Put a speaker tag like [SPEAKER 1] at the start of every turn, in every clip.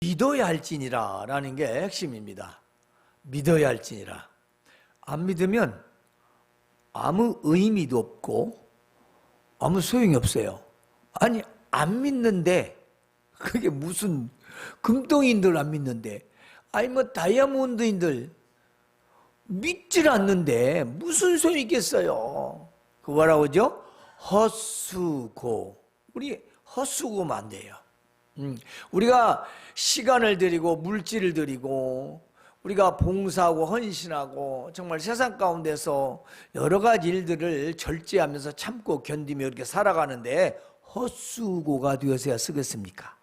[SPEAKER 1] 믿어야 할지니라 라는 게 핵심입니다. 믿어야 할지니라. 안 믿으면 아무 의미도 없고 아무 소용이 없어요. 아니, 안 믿는데, 그게 무슨 금덩이인들 안 믿는데, 아니 뭐 다이아몬드인들 믿질 않는데 무슨 소용이 있겠어요. 그 뭐라고 하죠? 헛수고. 우리 헛수고면 안 돼요. 우리가 시간을 들이고 물질을 들이고 우리가 봉사하고 헌신하고 정말 세상 가운데서 여러 가지 일들을 절제하면서 참고 견디며 이렇게 살아가는데 헛수고가 되어서야 쓰겠습니까?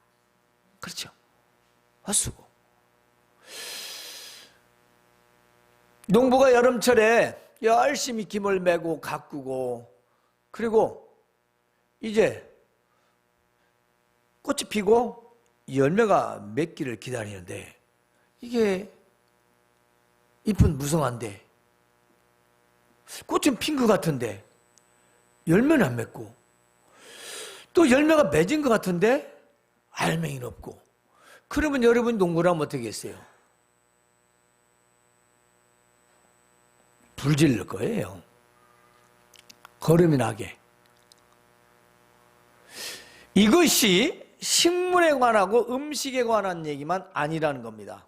[SPEAKER 1] 그렇죠. 헛수고. 농부가 여름철에 열심히 김을 메고 가꾸고 그리고 이제 꽃이 피고 열매가 맺기를 기다리는데 이게 잎은 무성한데 꽃은 핀 것 같은데 열매는 안 맺고 또 열매가 맺은 것 같은데 알맹이는 없고 그러면 여러분 농부라면 어떻게 했어요? 불질릴 거예요. 거름이 나게. 이것이 식물에 관하고 음식에 관한 얘기만 아니라는 겁니다.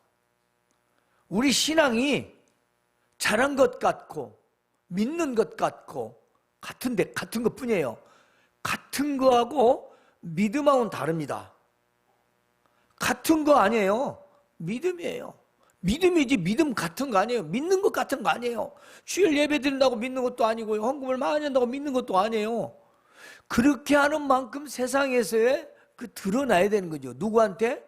[SPEAKER 1] 우리 신앙이 잘한 것 같고 믿는 것 같고 같은데 같은 것 뿐이에요. 같은 거하고 믿음하고는 다릅니다. 같은 거 아니에요. 믿음이에요. 믿음이지 믿음 같은 거 아니에요. 믿는 것 같은 거 아니에요. 주일 예배 드린다고 믿는 것도 아니고요. 헌금을 많이 한다고 믿는 것도 아니에요. 그렇게 하는 만큼 세상에서의 드러나야 되는 거죠. 누구한테?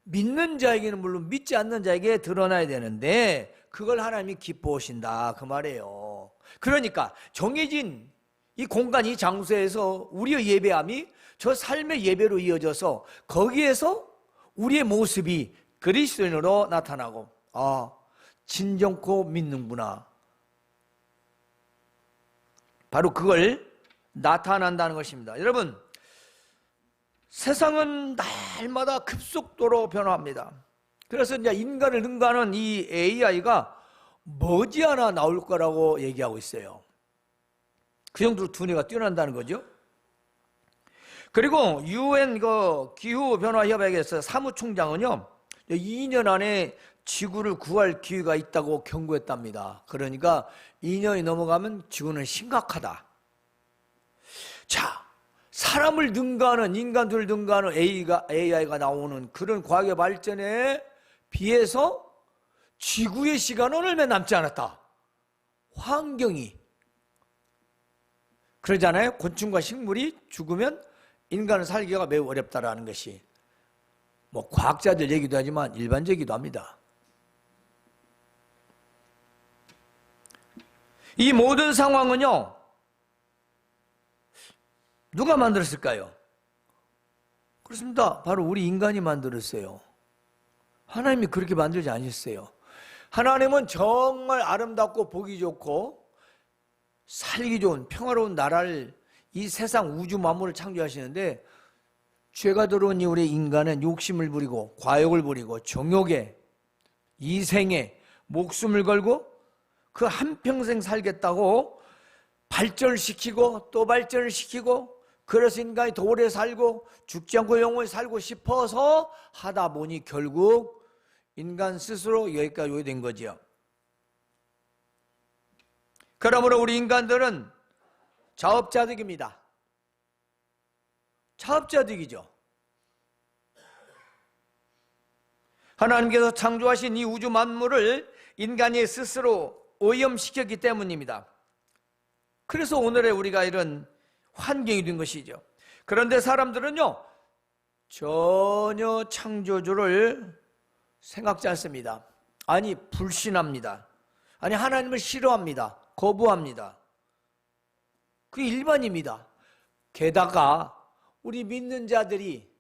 [SPEAKER 1] 믿는 자에게는 물론 믿지 않는 자에게 드러나야 되는데 그걸 하나님이 기뻐하신다 그 말이에요. 그러니까 정해진 이 공간, 이 장소에서 우리의 예배함이 저 삶의 예배로 이어져서 거기에서 우리의 모습이 그리스도인으로 나타나고 아, 진정코 믿는구나. 바로 그걸 나타난다는 것입니다. 여러분, 세상은 날마다 급속도로 변화합니다. 그래서 이제 인간을 능가하는 이 AI가 머지않아 나올 거라고 얘기하고 있어요. 그 정도로 두뇌가 뛰어난다는 거죠. 그리고 UN 기후변화협약에서 사무총장은요, 2년 안에 지구를 구할 기회가 있다고 경고했답니다. 그러니까 2년이 넘어가면 지구는 심각하다. 자, 사람을 능가하는, 인간들을 능가하는 AI가 나오는 그런 과학의 발전에 비해서 지구의 시간은 얼마 남지 않았다. 환경이. 그러잖아요. 곤충과 식물이 죽으면 인간은 살기가 매우 어렵다라는 것이. 뭐 과학자들 얘기도 하지만 일반적이기도 합니다. 이 모든 상황은요, 누가 만들었을까요? 그렇습니다. 바로 우리 인간이 만들었어요. 하나님이 그렇게 만들지 않으셨어요. 하나님은 정말 아름답고 보기 좋고 살기 좋은 평화로운 나라를 이 세상 우주 만물을 창조하시는데 죄가 들어온 이후에 인간은 욕심을 부리고 과욕을 부리고 정욕에 이생에 목숨을 걸고 그 한평생 살겠다고 발전을 시키고 또 발전을 시키고 그래서 인간이 더 오래 살고 죽지 않고 영원히 살고 싶어서 하다 보니 결국 인간 스스로 여기까지 오게 된 거죠. 그러므로 우리 인간들은 자업자득입니다. 자업자득이죠. 하나님께서 창조하신 이 우주 만물을 인간이 스스로 오염시켰기 때문입니다. 그래서 오늘의 우리가 이런 환경이 된 것이죠. 그런데 사람들은요, 전혀 창조주를 생각지 않습니다. 아니, 불신합니다. 아니, 하나님을 싫어합니다. 거부합니다. 그게 일반입니다. 게다가 우리 믿는 자들이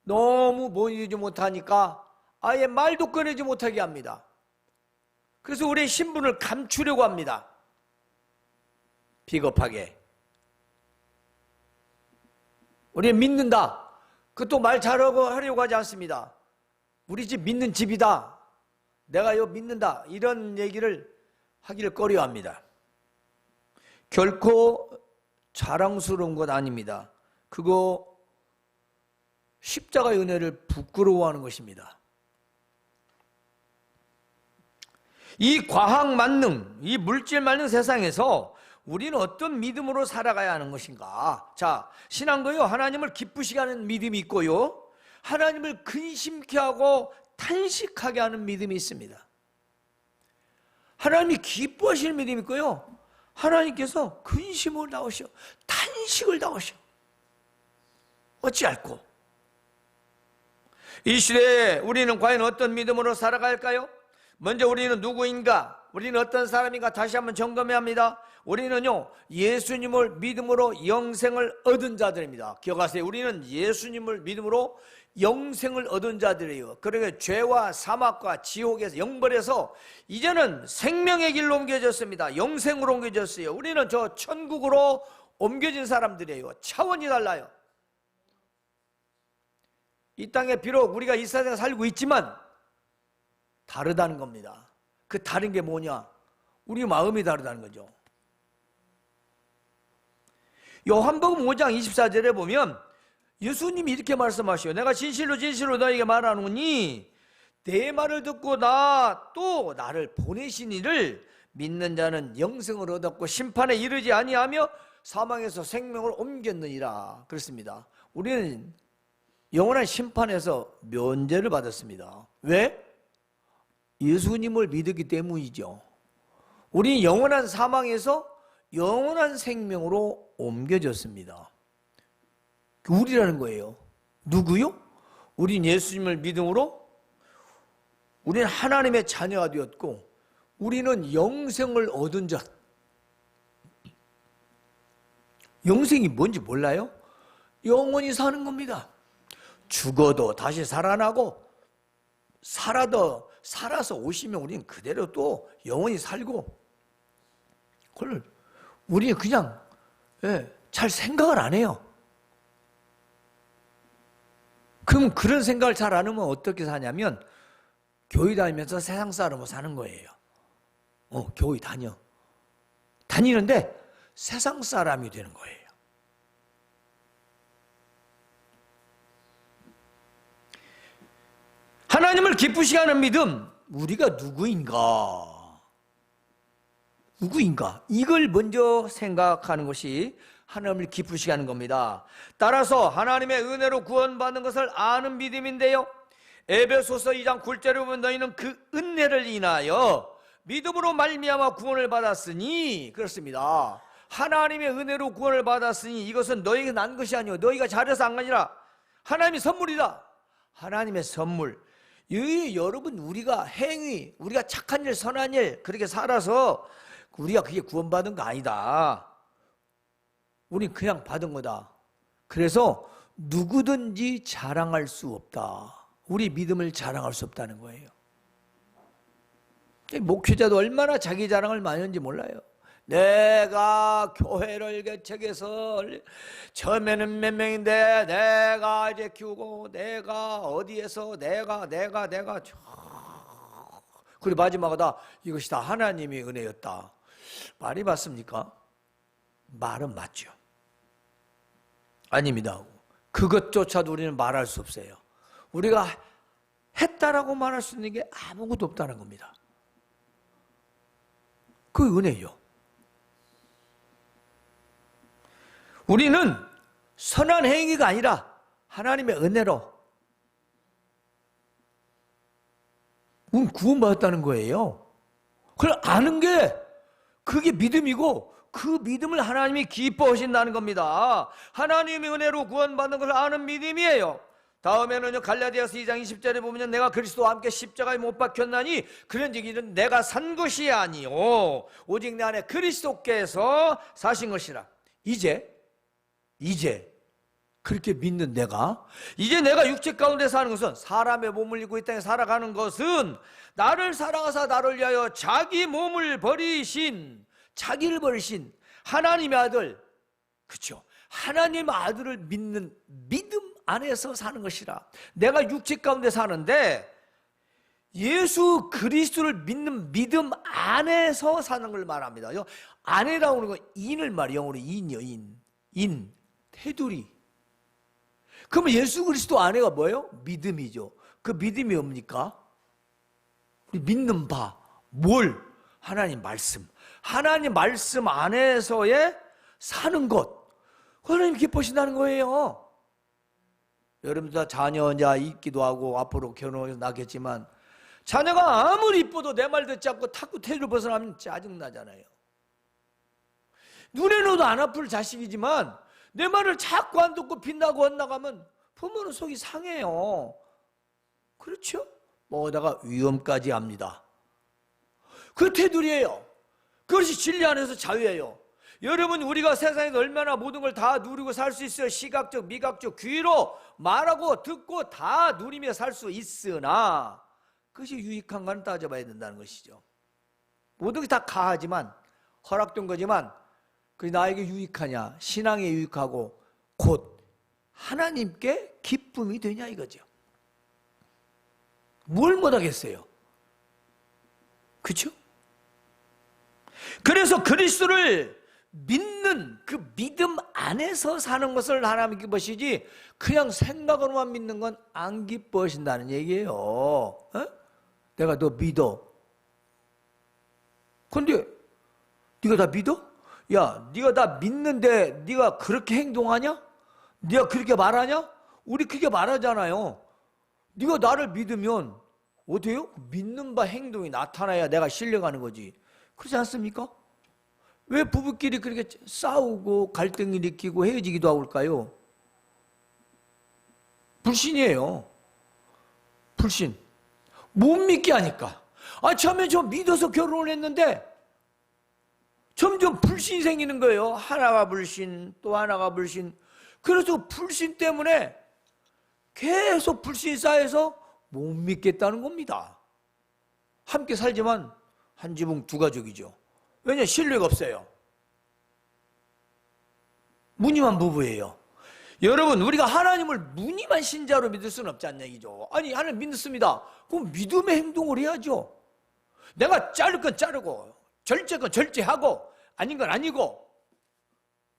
[SPEAKER 1] 너무 모이지 못하니까 아예 말도 꺼내지 못하게 합니다. 그래서 우리의 신분을 감추려고 합니다. 비겁하게. 우리는 믿는다. 그것도 말 잘하고 하려고 하지 않습니다. 우리 집 믿는 집이다, 내가 이거 믿는다, 이런 얘기를 하기를 꺼려합니다. 결코 자랑스러운 것 아닙니다. 그거 십자가의 은혜를 부끄러워하는 것입니다. 이 과학 만능, 이 물질 만능 세상에서 우리는 어떤 믿음으로 살아가야 하는 것인가? 자, 신앙도요, 하나님을 기쁘시게 하는 믿음이 있고요, 하나님을 근심케 하고 탄식하게 하는 믿음이 있습니다. 하나님이 기뻐하시는 믿음이 있고요, 하나님께서 근심을 당하셔, 탄식을 당하셔. 어찌할꼬? 이 시대에 우리는 과연 어떤 믿음으로 살아갈까요? 먼저 우리는 누구인가? 우리는 어떤 사람인가? 다시 한번 점검해야 합니다. 우리는요, 예수님을 믿음으로 영생을 얻은 자들입니다. 기억하세요. 우리는 예수님을 믿음으로 영생을 얻은 자들이에요. 그러니까 죄와 사막과 지옥에서, 영벌에서 이제는 생명의 길로 옮겨졌습니다. 영생으로 옮겨졌어요. 우리는 저 천국으로 옮겨진 사람들이에요. 차원이 달라요. 이 땅에 비록 우리가 이 세상에 살고 있지만 다르다는 겁니다. 그 다른 게 뭐냐? 우리 마음이 다르다는 거죠. 요한복음 5장 24절에 보면 예수님이 이렇게 말씀하셔요. 내가 진실로 진실로 너에게 말하노니 내 말을 듣고 또 나를 보내신 이를 믿는 자는 영생을 얻었고 심판에 이르지 아니하며 사망에서 생명을 옮겼느니라. 그렇습니다. 우리는 영원한 심판에서 면제를 받았습니다. 왜? 예수님을 믿었기 때문이죠. 우리 영원한 사망에서 영원한 생명으로 옮겨졌습니다. 우리라는 거예요. 누구요? 우린 예수님을 믿음으로 우리는 하나님의 자녀가 되었고 우리는 영생을 얻은 자. 영생이 뭔지 몰라요? 영원히 사는 겁니다. 죽어도 다시 살아나고 살아서 오시면 우리는 그대로 또 영원히 살고, 그걸 우리는 그냥 잘 생각을 안 해요. 그럼 그런 생각을 잘 안 하면 어떻게 사냐면 교회 다니면서 세상 사람으로 사는 거예요. 교회 다니는데 세상 사람이 되는 거예요. 하나님을 기쁘시게 하는 믿음, 우리가 누구인가? 이걸 먼저 생각하는 것이 하나님을 기쁘시게 하는 겁니다. 따라서 하나님의 은혜로 구원받는 것을 아는 믿음인데요, 에베소서 2장 9절에 보면 너희는 그 은혜를 인하여 믿음으로 말미암아 구원을 받았으니, 그렇습니다. 하나님의 은혜로 구원을 받았으니 이것은 너희가 난 것이 아니요 너희가 잘해서 한 게 아니라 하나님의 선물이다. 하나님의 선물. 여러분, 우리가 우리가 착한 일, 선한 일 그렇게 살아서 우리가 그게 구원받은 거 아니다. 우린 그냥 받은 거다. 그래서 누구든지 자랑할 수 없다. 우리 믿음을 자랑할 수 없다는 거예요. 목회자도 얼마나 자기 자랑을 많이 하는지 몰라요. 내가 교회를 개척해서 처음에는 몇 명인데 내가 이제 키우고 내가 어디에서 내가 그리고 마지막에 이것이 다 하나님의 은혜였다. 말이 맞습니까? 말은 맞죠. 아닙니다. 그것조차도 우리는 말할 수 없어요. 우리가 했다라고 말할 수 있는 게 아무것도 없다는 겁니다. 그 은혜요. 우리는 선한 행위가 아니라 하나님의 은혜로 구원받았다는 거예요. 그걸 아는 게 그게 믿음이고 그 믿음을 하나님이 기뻐하신다는 겁니다. 하나님의 은혜로 구원받는 것을 아는 믿음이에요. 다음에는요, 갈라디아서 2장 20절에 보면 내가 그리스도와 함께 십자가에 못 박혔나니 그런즉 이는 내가 산 것이 아니요 오직 내 안에 그리스도께서 사신 것이라. 이제 그렇게 믿는 이제 내가 육체 가운데 사는 것은, 사람의 몸을 입고 이 땅에 살아가는 것은 나를 사랑하사 나를 위하여 자기를 버리신 하나님의 아들, 그렇죠? 하나님의 아들을 믿는 믿음 안에서 사는 것이라. 내가 육체 가운데 사는데 예수 그리스도를 믿는 믿음 안에서 사는 걸 말합니다. 안에라고 하는 건 인을 말이에요. 영어로 인이요. 인. 테두리. 그러면 예수 그리스도 안에가 뭐예요? 믿음이죠. 그 믿음이 뭡니까? 우리 믿는 바. 뭘? 하나님 말씀. 하나님 말씀 안에서의 사는 것. 하나님 기뻐하신다는 거예요. 여러분들 다 자녀 이제 있기도 하고 앞으로 결혼해서 낳겠지만 자녀가 아무리 이뻐도 내 말 듣지 않고 탁구 테두리를 벗어나면 짜증나잖아요. 눈에 넣어도 안 아플 자식이지만 내 말을 자꾸 안 듣고 빗나고 엇나가면 부모는 속이 상해요. 그렇죠? 뭐다가 위험까지 합니다. 그 테두리예요. 그것이 진리 안에서 자유예요. 여러분, 우리가 세상에서 얼마나 모든 걸 다 누리고 살 수 있어요. 시각적, 미각적, 귀로 말하고 듣고 다 누리며 살 수 있으나 그것이 유익한가는 따져봐야 된다는 것이죠. 모든 게 다 가하지만, 허락된 거지만 그게 나에게 유익하냐, 신앙에 유익하고 곧 하나님께 기쁨이 되냐 이거죠. 뭘 못하겠어요. 그렇죠? 그래서 그리스도를 믿는 그 믿음 안에서 사는 것을 하나님 기뻐하시지 그냥 생각으로만 믿는 건 안 기뻐하신다는 얘기예요. 어? 내가 너 믿어. 근데 네가 다 믿어? 야, 네가 다 믿는데 네가 그렇게 행동하냐? 네가 그렇게 말하냐? 우리 그렇게 말하잖아요. 네가 나를 믿으면 어때요? 믿는 바 행동이 나타나야 내가 신뢰가는 거지. 그렇지 않습니까? 왜 부부끼리 그렇게 싸우고 갈등 일으키고 헤어지기도 하고 그럴까요? 불신이에요. 불신. 못 믿게 하니까. 처음에 저 믿어서 결혼을 했는데 점점 불신이 생기는 거예요. 하나가 불신, 또 하나가 불신. 그래서 불신 때문에 계속 불신이 쌓여서 못 믿겠다는 겁니다. 함께 살지만 한 지붕 두 가족이죠. 왜냐? 신뢰가 없어요. 무늬만 부부예요. 여러분, 우리가 하나님을 무늬만 신자로 믿을 수는 없지 않냐 얘기죠. 아니, 하나님 믿습니다. 그럼 믿음의 행동을 해야죠. 내가 자를 건 자르고 절제할 건 절제하고 아닌 건 아니고.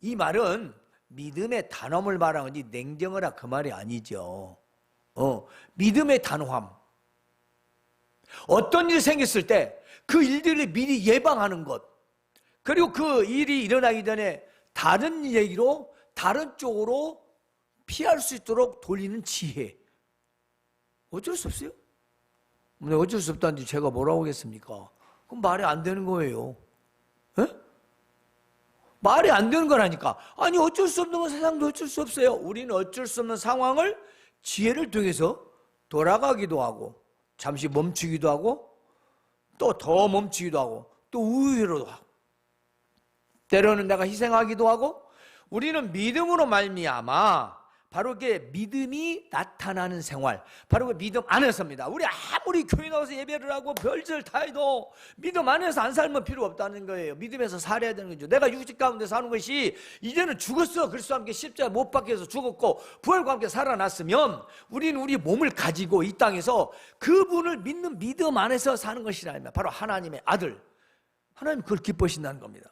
[SPEAKER 1] 이 말은 믿음의 단호함을 말하는 거지 냉정하라 그 말이 아니죠. 믿음의 단호함. 어떤 일이 생겼을 때 그 일들을 미리 예방하는 것, 그리고 그 일이 일어나기 전에 다른 얘기로 다른 쪽으로 피할 수 있도록 돌리는 지혜. 어쩔 수 없어요. 어쩔 수 없다는데 제가 뭐라고 하겠습니까? 그럼 말이 안 되는 거예요. 에? 말이 안 되는 거라니까. 아니, 어쩔 수 없는 건 세상도 어쩔 수 없어요. 우리는 어쩔 수 없는 상황을 지혜를 통해서 돌아가기도 하고 잠시 멈추기도 하고 또 더 멈추기도 하고 또 우회로도 하고 때로는 내가 희생하기도 하고. 우리는 믿음으로 말미암아 바로 그게 믿음이 나타나는 생활, 바로 그 믿음 안에서입니다. 우리 아무리 교회 나와서 예배를 하고 별짓을 다 해도 믿음 안에서 안 살면 필요 없다는 거예요. 믿음에서 살아야 되는 거죠. 내가 육직 가운데 사는 것이 이제는 죽었어. 그리스도와 함께 십자가 못 박혀서 죽었고 부활과 함께 살아났으면 우리는 우리 몸을 가지고 이 땅에서 그분을 믿는 믿음 안에서 사는 것이라면 바로 하나님의 아들, 하나님 그걸 기뻐하신다는 겁니다.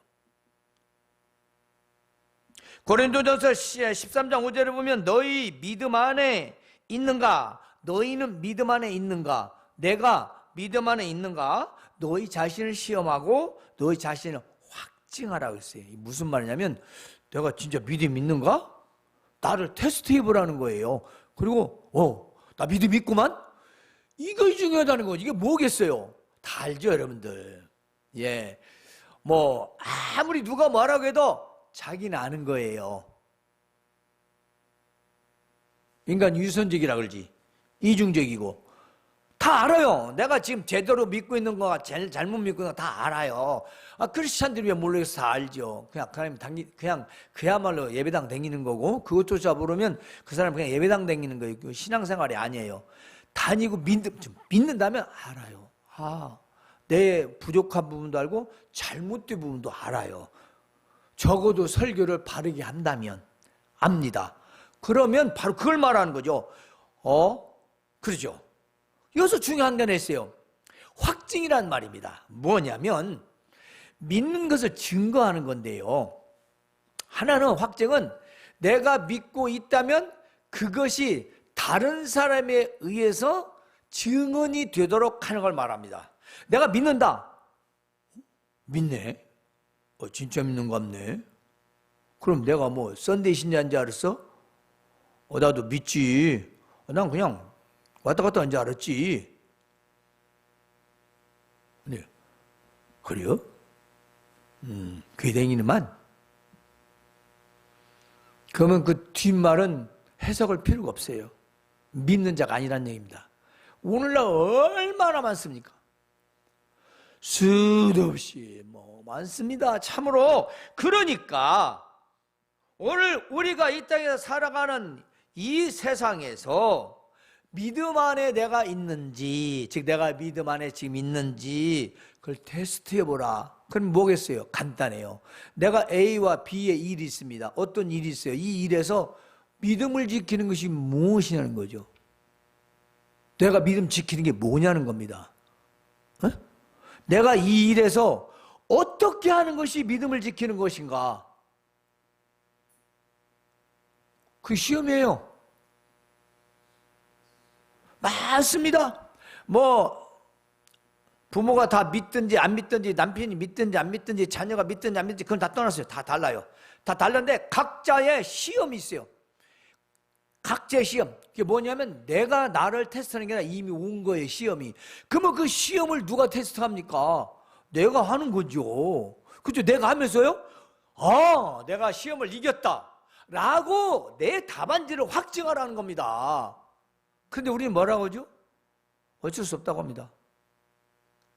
[SPEAKER 1] 고린도전서 13장 5절을 보면 너희 믿음 안에 있는가? 너희는 믿음 안에 있는가? 내가 믿음 안에 있는가? 너희 자신을 시험하고 너희 자신을 확증하라고 했어요. 무슨 말이냐면 내가 진짜 믿음 있는가? 나를 테스트해보라는 거예요. 그리고 나 믿음 있구만? 이거 중요하다는 거죠. 이게 뭐겠어요? 다 알죠, 여러분들. 예, 뭐 아무리 누가 뭐라고 해도 자기는 아는 거예요. 인간 유선적이라 그러지. 이중적이고 다 알아요. 내가 지금 제대로 믿고 있는 거가 제일 잘못 믿고 있는 거 다 알아요. 크리스찬들이 왜 모르겠어? 다 알죠. 그냥 그야말로 예배당 다니는 거고 그것조차 모르면 그 사람 그냥 예배당 다니는 거예요. 그 신앙생활이 아니에요. 다니고 믿는다면 알아요. 내 부족한 부분도 알고 잘못된 부분도 알아요. 적어도 설교를 바르게 한다면 압니다. 그러면 바로 그걸 말하는 거죠. 그러죠. 여기서 중요한 게 있어요. 확증이란 말입니다. 뭐냐면 믿는 것을 증거하는 건데요. 하나는 확증은 내가 믿고 있다면 그것이 다른 사람에 의해서 증언이 되도록 하는 걸 말합니다. 내가 믿는다. 믿네. 진짜 믿는 거 같네. 그럼 내가 뭐 썬데이 신자인 줄 알았어? 나도 믿지. 난 그냥 왔다 갔다 한 줄 알았지. 네. 그래요? 괴댕이는만. 그러면 그 뒷말은 해석할 필요가 없어요. 믿는 자가 아니란 얘기입니다. 오늘날 얼마나 많습니까? 수도 없이 많습니다. 참으로. 그러니까 오늘 우리가 이 땅에서 살아가는 이 세상에서 믿음 안에 내가 있는지, 즉 내가 믿음 안에 지금 있는지 그걸 테스트해보라. 그럼 뭐겠어요? 간단해요. 내가 A와 B의 일이 있습니다. 어떤 일이 있어요? 이 일에서 믿음을 지키는 것이 무엇이냐는 거죠. 내가 믿음 지키는 게 뭐냐는 겁니다. 내가 이 일에서 어떻게 하는 것이 믿음을 지키는 것인가? 그 시험이에요. 많습니다. 부모가 다 믿든지 안 믿든지, 남편이 믿든지 안 믿든지, 자녀가 믿든지 안 믿든지, 그건 다 떠났어요. 다 달라요. 다 달랐는데 각자의 시험이 있어요. 각자의 시험. 그게 뭐냐면 내가 나를 테스트하는 게 아니라 이미 온 거예요, 시험이. 그러면 그 시험을 누가 테스트합니까? 내가 하는 거죠. 그죠? 내가 하면서요? 내가 시험을 이겼다 라고 내 답안지를 확증하라는 겁니다. 근데 우리는 뭐라고 하죠? 어쩔 수 없다고 합니다.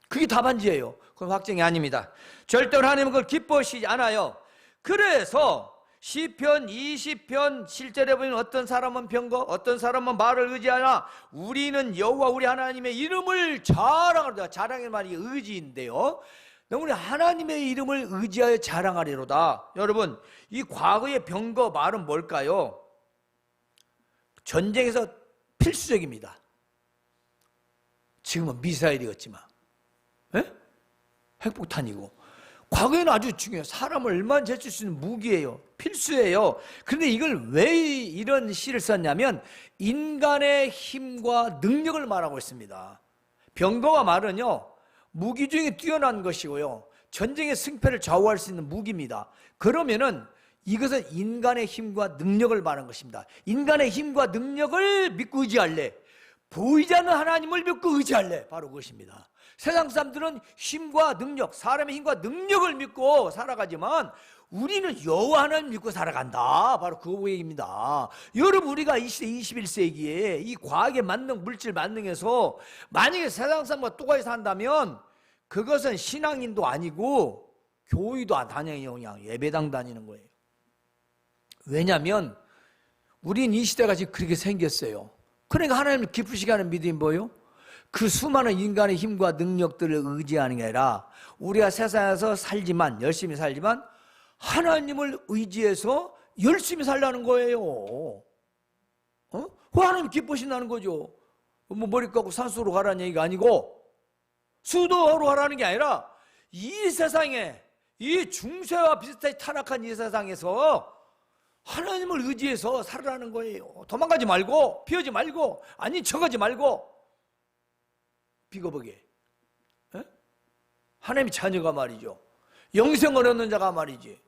[SPEAKER 1] 그게 답안지예요. 그건 확증이 아닙니다. 절대로 하나님은 그걸 기뻐하시지 않아요. 그래서 시편 20편 7절에 보면 어떤 사람은 병거, 어떤 사람은 말을 의지하나 우리는 여호와 우리 하나님의 이름을 자랑하리로다. 자랑의 말이 의지인데요. 우리 하나님의 이름을 의지하여 자랑하리로다. 여러분, 이 과거의 병거 말은 뭘까요? 전쟁에서 필수적입니다. 지금은 미사일이었지만, 핵폭탄이고. 과거에는 아주 중요해요. 사람을 얼마나 제칠 수 있는 무기예요. 필수예요. 그런데 이걸 왜 이런 시를 썼냐면 인간의 힘과 능력을 말하고 있습니다. 병거와 말은요, 무기 중에 뛰어난 것이고요, 전쟁의 승패를 좌우할 수 있는 무기입니다. 그러면은 이것은 인간의 힘과 능력을 말하는 것입니다. 인간의 힘과 능력을 믿고 의지할래? 보이지 않는 하나님을 믿고 의지할래? 바로 그것입니다. 세상 사람들은 힘과 능력, 사람의 힘과 능력을 믿고 살아가지만 우리는 여호와 하나님 믿고 살아간다. 바로 그 얘기입니다. 여러분, 우리가 이 시대 21세기에 이 과학의 만능, 물질 만능에서 만약에 세상 사람과 똑같이 산다면 그것은 신앙인도 아니고 교회도 안 다녀요. 그냥 예배당 다니는 거예요. 왜냐하면 우린 이 시대가 지금 그렇게 생겼어요. 그러니까 하나님을 기쁘시게 하는 믿음이 뭐예요? 그 수많은 인간의 힘과 능력들을 의지하는 게 아니라 우리가 세상에서 열심히 살지만 하나님을 의지해서 열심히 살라는 거예요. 하나님 기쁘신다는 거죠. 머리 깎고 산수로 가라는 얘기가 아니고 수도하러 가라는 게 아니라 이 세상에, 이 중세와 비슷하게 타락한 이 세상에서 하나님을 의지해서 살아라는 거예요. 도망가지 말고, 피하지 말고, 아닌 척하지 말고, 비겁하게. 하나님의 자녀가 말이죠. 영생을 얻는 자가 말이지.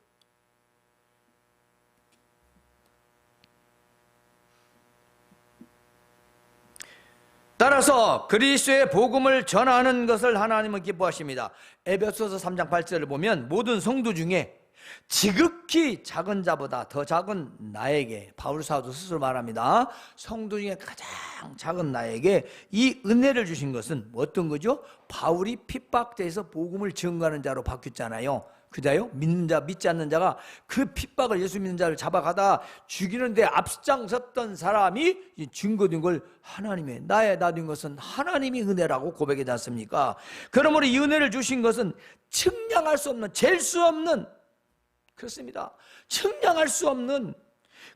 [SPEAKER 1] 따라서 그리스도의 복음을 전하는 것을 하나님은 기뻐하십니다. 에베소서 3장 8절을 보면 모든 성도 중에 지극히 작은 자보다 더 작은 나에게, 바울 사도 스스로 말합니다. 성도 중에 가장 작은 나에게 이 은혜를 주신 것은 어떤 거죠? 바울이 핍박돼서 복음을 증거하는 자로 바뀌었잖아요. 그자요? 믿는 자, 믿지 않는 자가 그 핍박을, 예수 믿는 자를 잡아가다 죽이는데 앞장섰던 사람이 증거된 걸 하나님의, 나의 나된 것은 하나님이 은혜라고 고백하지 않습니까? 그러므로 이 은혜를 주신 것은 측량할 수 없는, 잴 수 없는, 그렇습니다. 측량할 수 없는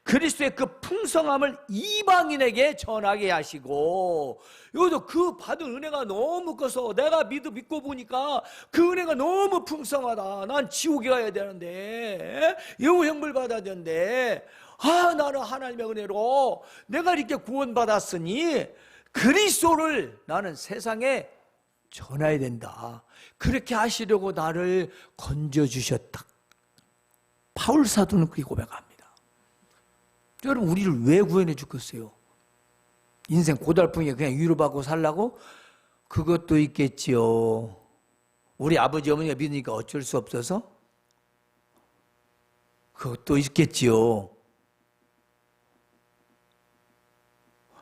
[SPEAKER 1] 그리스도의 그 풍성함을 이방인에게 전하게 하시고, 여기도 그 받은 은혜가 너무 커서 내가 믿고 보니까 그 은혜가 너무 풍성하다. 난 지옥에 가야 되는데, 영생을 받아야 되는데, 나는 하나님의 은혜로 내가 이렇게 구원받았으니 그리스도를 나는 세상에 전해야 된다. 그렇게 하시려고 나를 건져주셨다. 바울 사도는 그렇게 고백합니다. 여러분, 우리를 왜 구원해 주겠어요? 인생 고달픔에 그냥 위로받고 살라고? 그것도 있겠지요. 우리 아버지 어머니가 믿으니까 어쩔 수 없어서? 그것도 있겠지요.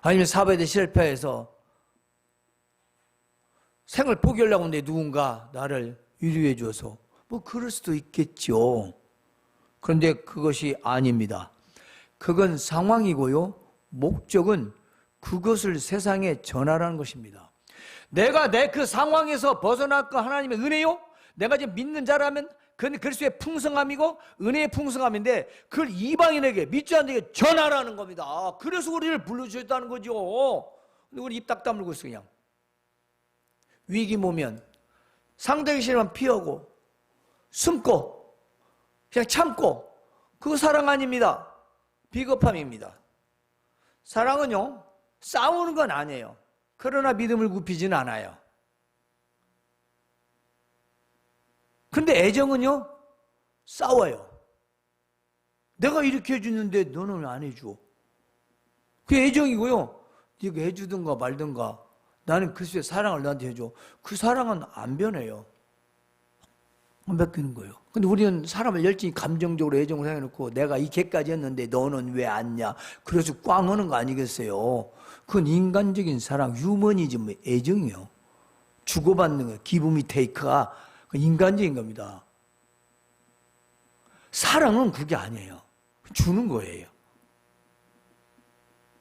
[SPEAKER 1] 아니면 사업에 실패해서 생을 포기하려고 하는데 누군가 나를 위로해 줘서, 뭐 그럴 수도 있겠죠. 그런데 그것이 아닙니다. 그건 상황이고요, 목적은 그것을 세상에 전하라는 것입니다. 내가 내 그 상황에서 벗어날 거 하나님의 은혜요? 내가 지금 믿는 자라면 그건 그리스도의 풍성함이고 은혜의 풍성함인데 그걸 이방인에게, 믿지 않는 자에게 전하라는 겁니다. 그래서 우리를 불러주셨다는 거죠. 근데 우리 입 딱 다물고 있어. 그냥 위기 오면 상대하기 싫으면 피하고 숨고 그냥 참고, 그거 사랑 아닙니다. 비겁함입니다. 사랑은요, 싸우는 건 아니에요. 그러나 믿음을 굽히지는 않아요. 근데 애정은요, 싸워요. 내가 이렇게 해주는데 너는 왜 안 해줘? 그게 애정이고요. 네가 해주든가 말든가, 나는 그리스도의 사랑을 너한테 해줘. 그 사랑은 안 변해요. 안 바뀌는 거예요. 근데 우리는 사람을 열심히 감정적으로 애정을 생각해놓고 내가 이 개까지 했는데 너는 왜 안냐, 그래서 꽝 하는 거 아니겠어요? 그건 인간적인 사랑, 휴머니즘, 애정이요. 주고받는 거, 기브미 테이크가 인간적인 겁니다. 사랑은 그게 아니에요. 주는 거예요.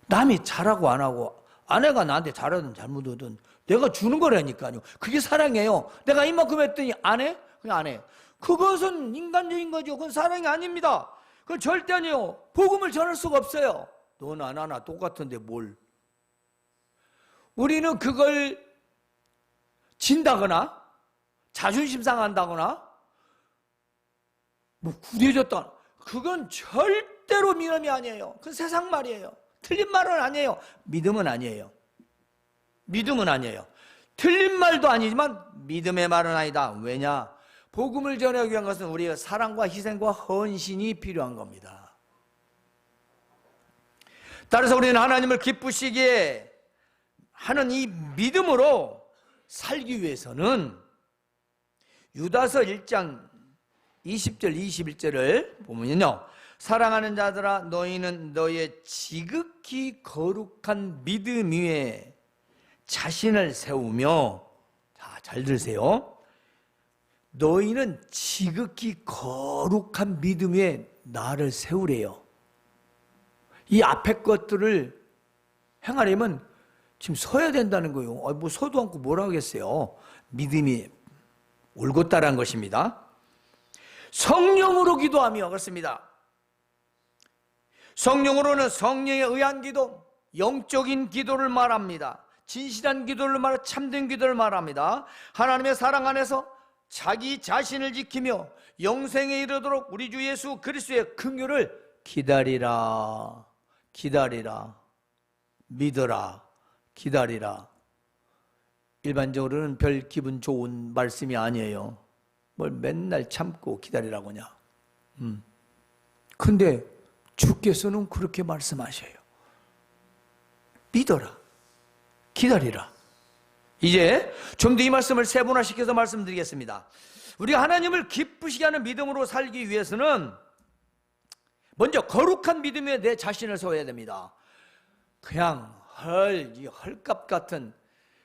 [SPEAKER 1] 남이 잘하고 안 하고, 아내가 나한테 잘하든 잘못하든 내가 주는 거라니까요. 그게 사랑이에요. 내가 이만큼 했더니 안 해? 그냥 안 해. 그것은 인간적인 거죠. 그건 사랑이 아닙니다. 그건 절대 아니에요. 복음을 전할 수가 없어요. 너나 나나 똑같은데 뭘. 우리는 그걸 진다거나 자존심 상한다거나 뭐 구려졌다, 그건 절대로 믿음이 아니에요. 그건 세상 말이에요. 틀린 말은 아니에요. 믿음은 아니에요. 믿음은 아니에요. 틀린 말도 아니지만 믿음의 말은 아니다. 왜냐? 복음을 전하기 위한 것은 우리의 사랑과 희생과 헌신이 필요한 겁니다. 따라서 우리는 하나님을 기쁘시게 하는 이 믿음으로 살기 위해서는 유다서 1장 20절 21절을 보면요, 사랑하는 자들아 너희는 너희의 지극히 거룩한 믿음 위에 자신을 세우며, 자, 잘 들으세요. 너희는 지극히 거룩한 믿음 위에 나를 세우래요. 이 앞에 것들을 행하려면 지금 서야 된다는 거예요. 뭐 서도 않고 뭐라 하겠어요. 믿음이 올곧다라는 것입니다. 성령으로 기도하며, 그렇습니다. 성령으로는 성령에 의한 기도, 영적인 기도를 말합니다. 진실한 기도를 말하고 참된 기도를 말합니다. 하나님의 사랑 안에서 자기 자신을 지키며 영생에 이르도록 우리 주 예수 그리스도의 긍휼을 기다리라. 기다리라. 믿어라. 기다리라. 일반적으로는 별 기분 좋은 말씀이 아니에요. 뭘 맨날 참고 기다리라고 하냐. 근데 주께서는 그렇게 말씀하셔요. 믿어라. 기다리라. 이제 좀 더 이 말씀을 세분화시켜서 말씀드리겠습니다. 우리가 하나님을 기쁘시게 하는 믿음으로 살기 위해서는 먼저 거룩한 믿음에 내 자신을 세워야 됩니다. 그냥 헐값 같은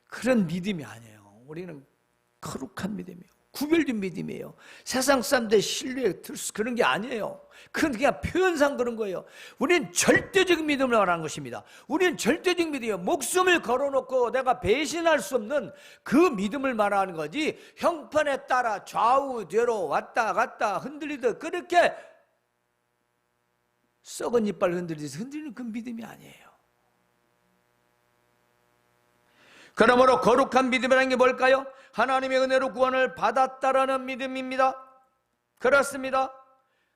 [SPEAKER 1] 그런 믿음이 아니에요. 우리는 거룩한 믿음이에요. 구별된 믿음이에요. 세상 사람들 신뢰 들 수 그런 게 아니에요. 그건 그냥 표현상 그런 거예요. 우리는 절대적인 믿음을 말하는 것입니다. 우리는 절대적 믿음이에요. 목숨을 걸어놓고 내가 배신할 수 없는 그 믿음을 말하는 거지, 형편에 따라 좌우되로 왔다 갔다 흔들리듯 그렇게 썩은 이빨 흔들듯이 흔들리는 그 믿음이 아니에요. 그러므로 거룩한 믿음이라는 게 뭘까요? 하나님의 은혜로 구원을 받았다라는 믿음입니다. 그렇습니다.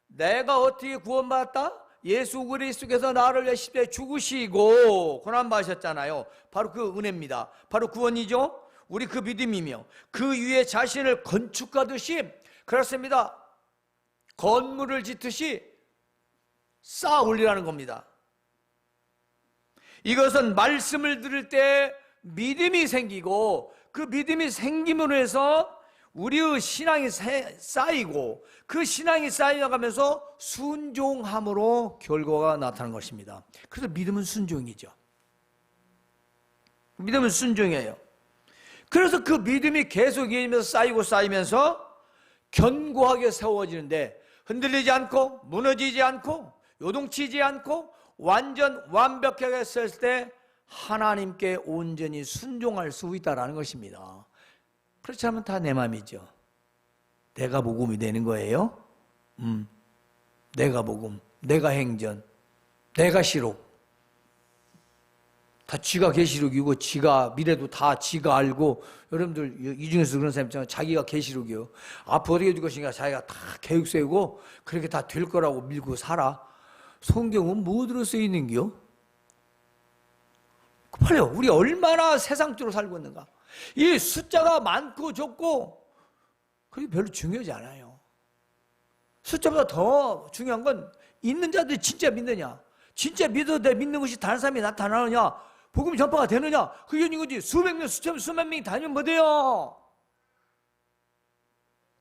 [SPEAKER 1] 내가 어떻게 구원받았다? 예수 그리스도께서 나를 위해 십자가에 죽으시고 고난받으셨잖아요. 바로 그 은혜입니다. 바로 구원이죠. 우리 그 믿음이며 그 위에 자신을 건축하듯이, 그렇습니다, 건물을 짓듯이 쌓아 올리라는 겁니다. 이것은 말씀을 들을 때 믿음이 생기고, 그 믿음이 생김으로 해서 우리의 신앙이 쌓이고, 그 신앙이 쌓여가면서 순종함으로 결과가 나타나는 것입니다. 그래서 믿음은 순종이죠. 믿음은 순종이에요. 그래서 그 믿음이 계속 이어지면서 쌓이면서 견고하게 세워지는데, 흔들리지 않고 무너지지 않고 요동치지 않고 완전 완벽하게 섰을 때 하나님께 온전히 순종할 수 있다는 것입니다. 그렇지 않으면 다 내 맘이죠. 내가 복음이 되는 거예요. 내가 복음, 내가 행전, 내가 시록. 다 지가 계시록이고 지가 미래도 다 지가 알고, 여러분들 이 중에서 그런 사람 있잖아요. 자기가 계시록이요. 앞으로 어떻게 될 것인가 자기가 다 계획 세우고 그렇게 다 될 거라고 밀고 살아. 성경은 뭐들어 쓰여 있는겨? 봐요. 우리 얼마나 세상적으로 살고 있는가. 이 숫자가 많고 적고 그게 별로 중요하지 않아요. 숫자보다 더 중요한 건 있는 자들이 진짜 믿느냐, 진짜 믿어도 돼 믿는 것이 다른 사람이 나타나느냐, 복음 전파가 되느냐, 그게 있는 거지. 수백 명, 수만 명이 다니면 뭐 돼요?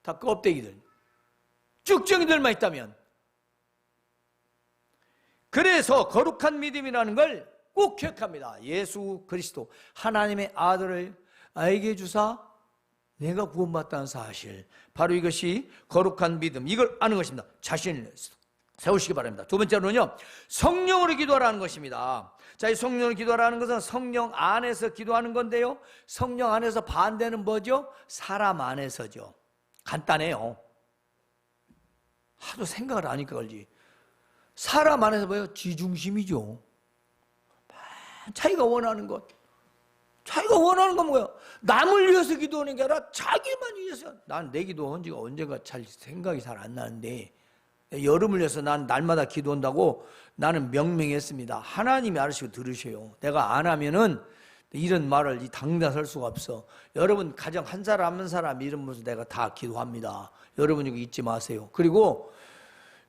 [SPEAKER 1] 다 껍데기들, 쭉정이들만 있다면. 그래서 거룩한 믿음이라는 걸 꼭 기억합니다. 예수 그리스도 하나님의 아들을 알게 해주사 내가 구원받다는 사실, 바로 이것이 거룩한 믿음, 이걸 아는 것입니다. 자신을 세우시기 바랍니다. 두 번째로는요, 성령으로 기도하라는 것입니다. 자, 이 성령으로 기도하라는 것은 성령 안에서 기도하는 건데요, 성령 안에서 반대는 뭐죠? 사람 안에서죠. 간단해요. 하도 생각을 안 하니까 그러지. 사람 안에서 뭐예요? 지중심이죠. 자기가 원하는 것, 자기가 원하는 건 뭐야? 남을 위해서 기도하는 게 아니라 자기만 위해서. 난 내 기도한 지가 언젠가 잘 생각이 잘 안 나는데, 여름을 위해서 난 날마다 기도한다고 나는 명명했습니다. 하나님이 알으시고 들으셔요. 내가 안 하면은 이런 말을 당당할 수가 없어. 여러분 가정 한 사람 한 사람 이름으로서 내가 다 기도합니다. 여러분 이거 잊지 마세요. 그리고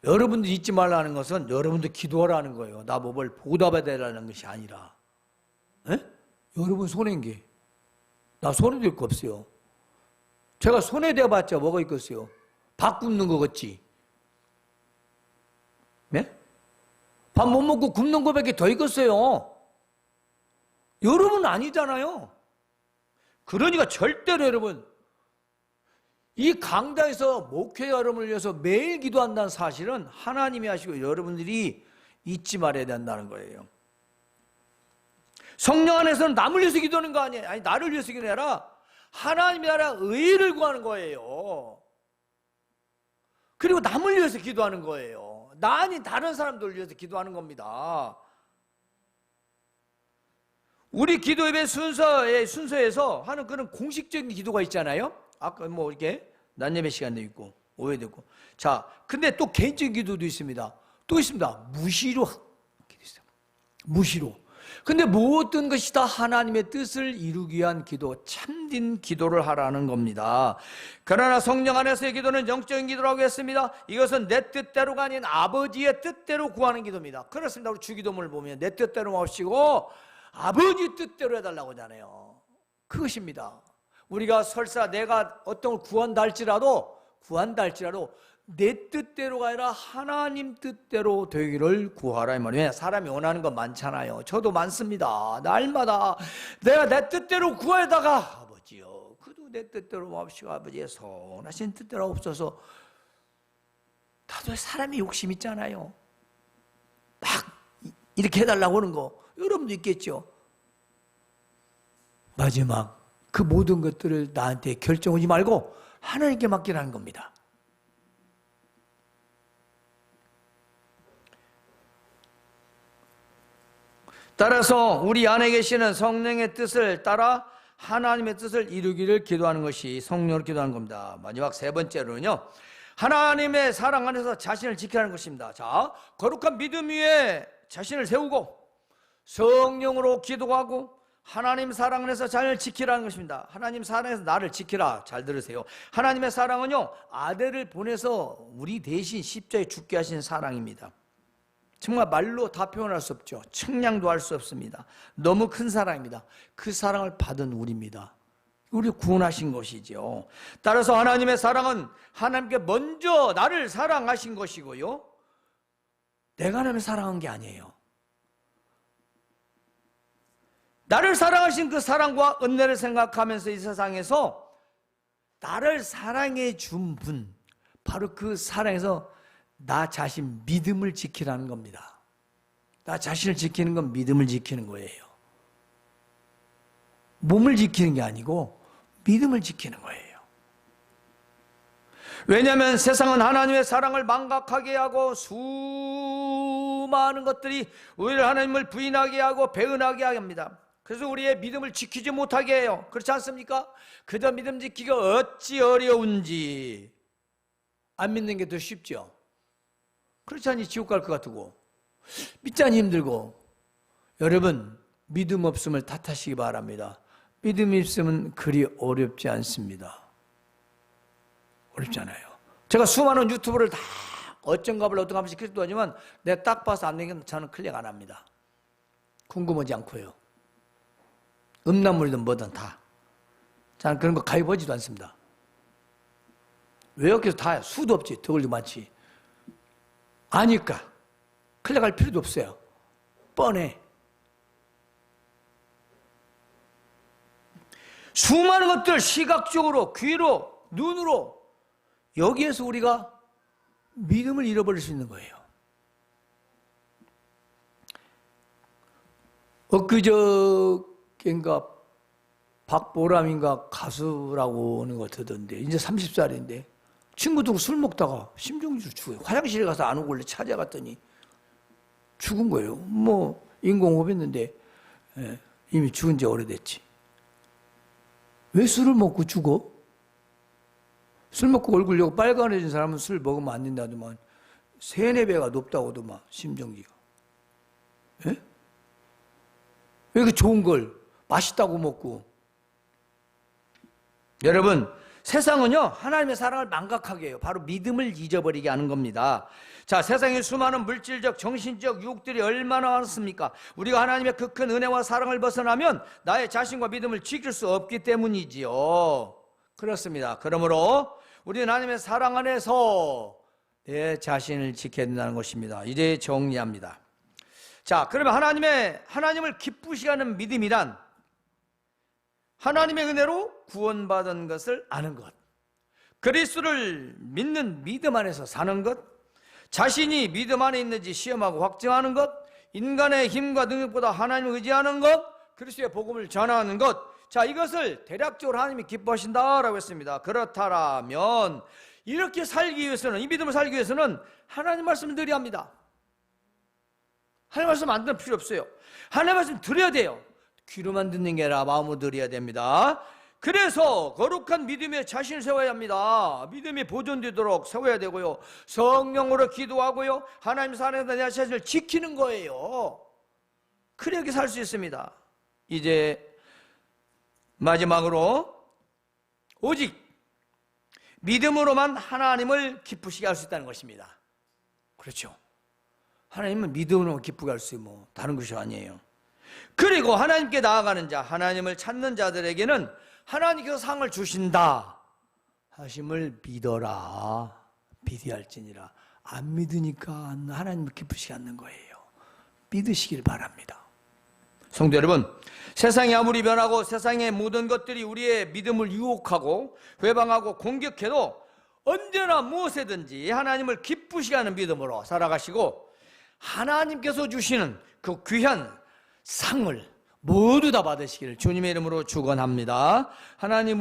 [SPEAKER 1] 여러분들 잊지 말라는 것은 여러분들 기도하라는 거예요. 나 뭘 보답해달라는 것이 아니라. 에? 여러분 손해인 게, 나 손해될 거 없어요. 제가 손해대봤자 뭐가 있겠어요? 밥 굶는 거 같지? 네? 밥 못 먹고 굶는 거밖에 더 있겠어요. 여러분 아니잖아요. 그러니까 절대로 여러분, 이 강당에서 목회 여러분을 위해서 매일 기도한다는 사실은 하나님이 하시고 여러분들이 잊지 말아야 된다는 거예요. 성령 안에서는 남을 위해서 기도하는 거 아니에요. 아니, 나를 위해서 기도하는 게 아니라 하나님의 나라 의를 구하는 거예요. 그리고 남을 위해서 기도하는 거예요. 나 아닌 다른 사람들을 위해서 기도하는 겁니다. 우리 기도 예배 순서에서 하는 그런 공식적인 기도가 있잖아요. 아까 뭐 이렇게 낮 예배 시간도 있고 오후에도 있고. 자, 근데 또 개인적인 기도도 있습니다. 또 있습니다. 무시로 기도 있어요. 무시로. 근데 모든 것이 다 하나님의 뜻을 이루기 위한 기도, 참된 기도를 하라는 겁니다. 그러나 성령 안에서의 기도는 영적인 기도라고 했습니다. 이것은 내 뜻대로가 아닌 아버지의 뜻대로 구하는 기도입니다. 그렇습니다. 우리 주기도문을 보면 내 뜻대로 마시고 아버지 뜻대로 해달라고 하잖아요. 그것입니다. 우리가 설사 내가 어떤 걸 구한다 할지라도 내 뜻대로가 아니라 하나님 뜻대로 되기를 구하라 이 말이에요. 사람이 원하는 건 많잖아요. 저도 많습니다. 날마다 내가 내 뜻대로 구하다가 아버지요, 그도 내 뜻대로 마옵시고 아버지의 선하신 뜻대로 없어서. 다들 사람이 욕심 있잖아요. 막 이렇게 해달라고 하는 거 여러분도 있겠죠. 마지막 그 모든 것들을 나한테 결정하지 말고 하나님께 맡기라는 겁니다. 따라서 우리 안에 계시는 성령의 뜻을 따라 하나님의 뜻을 이루기를 기도하는 것이 성령으로 기도하는 겁니다. 마지막 세 번째로는요, 하나님의 사랑 안에서 자신을 지키라는 것입니다. 자, 거룩한 믿음 위에 자신을 세우고 성령으로 기도하고 하나님 사랑 안에서 자신을 지키라는 것입니다. 하나님 사랑에서 나를 지키라. 잘 들으세요. 하나님의 사랑은요, 아들을 보내서 우리 대신 십자가에 죽게 하신 사랑입니다. 정말 말로 다 표현할 수 없죠. 측량도 할 수 없습니다. 너무 큰 사랑입니다. 그 사랑을 받은 우리입니다. 우리 구원하신 것이죠. 따라서 하나님의 사랑은 하나님께 먼저 나를 사랑하신 것이고요, 내가 하나님을 사랑한 게 아니에요. 나를 사랑하신 그 사랑과 은혜를 생각하면서 이 세상에서 나를 사랑해 준 분, 바로 그 사랑에서 나 자신 믿음을 지키라는 겁니다. 나 자신을 지키는 건 믿음을 지키는 거예요. 몸을 지키는 게 아니고 믿음을 지키는 거예요. 왜냐하면 세상은 하나님의 사랑을 망각하게 하고 수많은 것들이 우리를 하나님을 부인하게 하고 배은하게 합니다. 그래서 우리의 믿음을 지키지 못하게 해요. 그렇지 않습니까? 그저 믿음 지키기가 어찌 어려운지. 안 믿는 게 더 쉽죠. 그렇지 않니? 지옥 갈 것 같고 믿지 않니 힘들고. 여러분, 믿음 없음을 탓하시기 바랍니다. 믿음이 있으면 그리 어렵지 않습니다. 어렵지 않아요. 제가 수많은 유튜브를 다 어쩐가 몰라 어떤 값이 클릭도 하지만 내가 딱 봐서 안 되면 저는 클릭 안 합니다. 궁금하지 않고요. 음란물이든 뭐든 다. 저는 그런 거 가입하지도 않습니다. 왜 여기서 다 수도 없지, 덕을도 많지. 아니까 클릭할 필요도 없어요. 뻔해. 수많은 것들 시각적으로, 귀로, 눈으로, 여기에서 우리가 믿음을 잃어버릴 수 있는 거예요. 엊그저께인가 박보람인가 가수라고 하는 거 듣던데, 이제 30살인데 친구들 술 먹다가 심정지로 죽어요. 화장실에 가서 안 오길래 찾아갔더니 죽은 거예요. 뭐 인공호흡했는데 이미 죽은 지 오래됐지. 왜 술을 먹고 죽어? 술 먹고 얼굴 여고 빨간해진 사람은 술 먹으면 안 된다더만 3-4배가 높다고도만 심정지가. 예? 왜 이렇게 좋은 걸 맛있다고 먹고. 여러분, 세상은요 하나님의 사랑을 망각하게 해요. 바로 믿음을 잊어버리게 하는 겁니다. 자, 세상에 수많은 물질적, 정신적 유혹들이 얼마나 많습니까? 우리가 하나님의 그 큰 은혜와 사랑을 벗어나면 나의 자신과 믿음을 지킬 수 없기 때문이지요. 그렇습니다. 그러므로 우리는 하나님의 사랑 안에서 내 자신을 지켜야 된다는 것입니다. 이제 정리합니다. 자, 그러면 하나님을 기쁘시게 하는 믿음이란 하나님의 은혜로 구원받은 것을 아는 것, 그리스도를 믿는 믿음 안에서 사는 것, 자신이 믿음 안에 있는지 시험하고 확증하는 것, 인간의 힘과 능력보다 하나님을 의지하는 것, 그리스도의 복음을 전하는 것. 자, 이것을 대략적으로 하나님이 기뻐하신다라고 했습니다. 그렇다면 이렇게 살기 위해서는, 이 믿음을 살기 위해서는 하나님 말씀을 드려야 합니다. 하나님 말씀 안 들으면 필요 없어요. 하나님 말씀 드려야 돼요. 귀로만 듣는 게 아니라 마음으로 들어야 됩니다. 그래서 거룩한 믿음에 자신을 세워야 합니다. 믿음이 보존되도록 세워야 되고요, 성령으로 기도하고요, 하나님 사랑에서 내 자신을 지키는 거예요. 그렇게 살 수 있습니다. 이제 마지막으로 오직 믿음으로만 하나님을 기쁘시게 할 수 있다는 것입니다. 그렇죠. 하나님은 믿음으로 기쁘게 할 수 있고 다른 것이 아니에요. 그리고 하나님께 나아가는 자, 하나님을 찾는 자들에게는 하나님께서 상을 주신다 하심을 믿어라. 비디할지니라. 안 믿으니까 하나님을 기쁘시게 않는 거예요. 믿으시길 바랍니다. 성도 여러분, 세상이 아무리 변하고 세상의 모든 것들이 우리의 믿음을 유혹하고 회방하고 공격해도 언제나 무엇에든지 하나님을 기쁘시게 하는 믿음으로 살아가시고 하나님께서 주시는 그 귀한 상을 모두 다 받으시기를 주님의 이름으로 축원합니다. 하나님